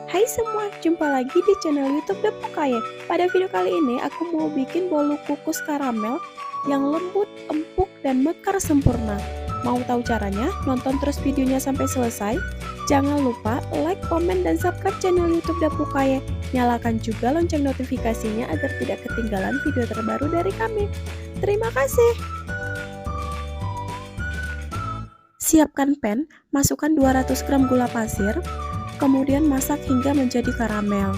Hai semua, jumpa lagi di channel YouTube Depukaye. Pada video kali ini aku mau bikin bolu kukus karamel yang lembut, empuk, dan mekar sempurna. Mau tahu caranya? Nonton terus videonya sampai selesai. Jangan lupa like, komen, dan subscribe channel YouTube Depukaye. Nyalakan juga lonceng notifikasinya agar tidak ketinggalan video terbaru dari kami. Terima kasih. Siapkan pan, masukkan 200 gram gula pasir, kemudian masak hingga menjadi karamel.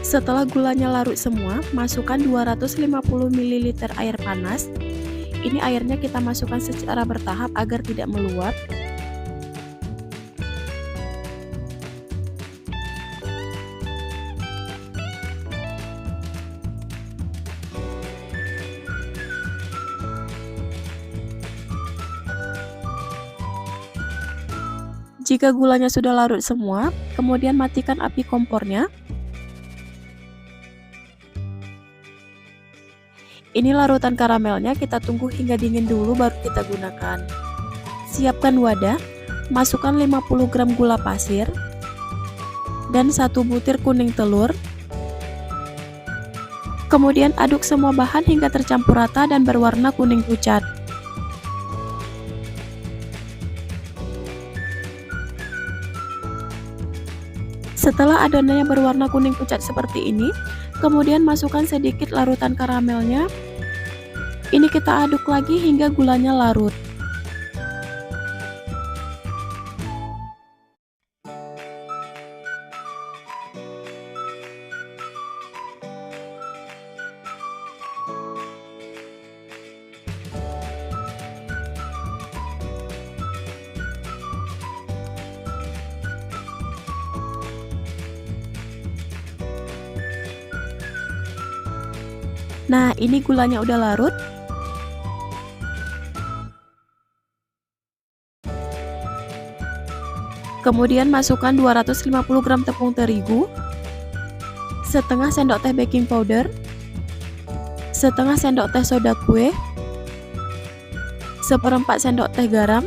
Setelah gulanya larut semua, masukkan 250 ml air panas. Ini airnya kita masukkan secara bertahap agar tidak meluap. Jika gulanya sudah larut semua, kemudian matikan api kompornya. Ini larutan karamelnya, kita tunggu hingga dingin dulu baru kita gunakan. Siapkan wadah, masukkan 50 gram gula pasir dan 1 butir kuning telur. Kemudian aduk semua bahan hingga tercampur rata dan berwarna kuning pucat. Setelah adonannya berwarna kuning pucat seperti ini, kemudian masukkan sedikit larutan karamelnya. Ini kita aduk lagi hingga gulanya larut. Nah, ini gulanya udah larut. Kemudian masukkan 250 gram tepung terigu, setengah sendok teh baking powder, setengah sendok teh soda kue, seperempat sendok teh garam,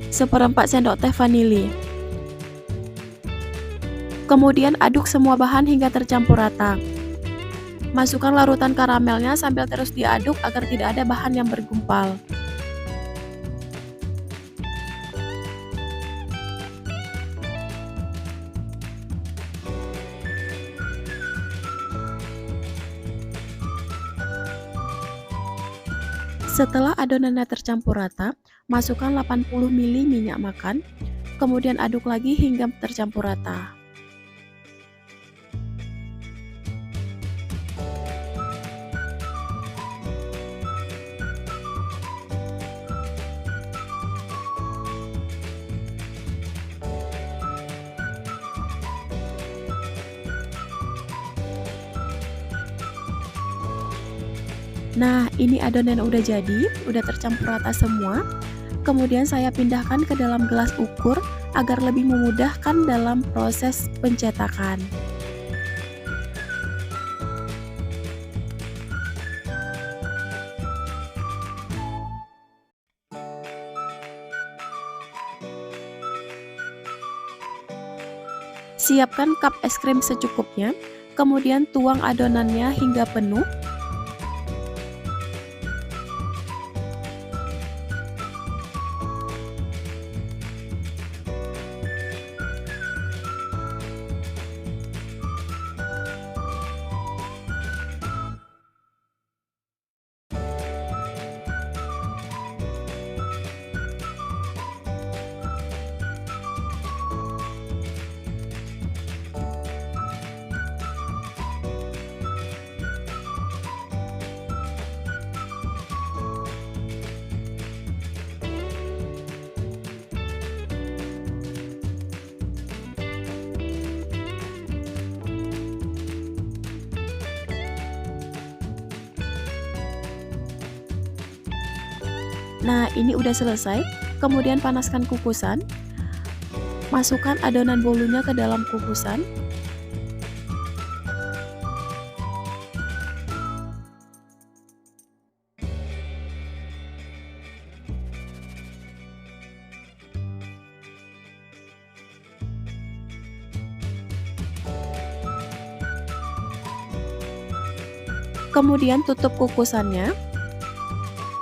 seperempat sendok teh vanili. Kemudian aduk semua bahan hingga tercampur rata. Masukkan larutan karamelnya sambil terus diaduk agar tidak ada bahan yang bergumpal. Setelah adonannya tercampur rata, masukkan 80 ml minyak makan, kemudian aduk lagi hingga tercampur rata. Nah, ini adonan udah jadi, udah tercampur rata semua. Kemudian saya pindahkan ke dalam gelas ukur agar lebih memudahkan dalam proses pencetakan. Siapkan cup es krim secukupnya, kemudian tuang adonannya hingga penuh. Nah, ini udah selesai. Kemudian panaskan kukusan. Masukkan adonan bolunya ke dalam kukusan. Kemudian tutup kukusannya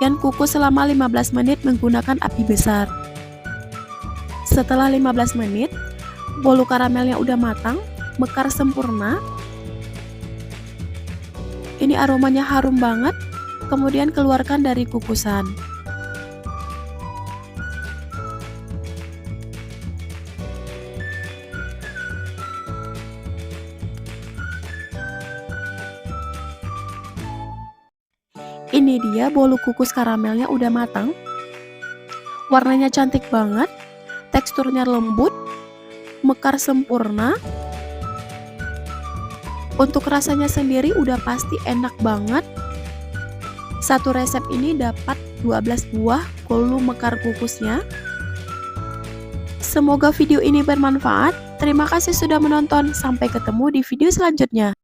dan kukus selama 15 menit menggunakan api besar. Setelah 15 menit, bolu karamelnya udah matang, mekar sempurna. Ini aromanya harum banget. Kemudian keluarkan dari kukusan. Ini dia bolu kukus karamelnya udah matang. Warnanya cantik banget, teksturnya lembut, mekar sempurna. Untuk rasanya sendiri udah pasti enak banget. Satu resep ini dapat 12 buah bolu mekar kukusnya. Semoga video ini bermanfaat. Terima kasih sudah menonton. Sampai ketemu di video selanjutnya.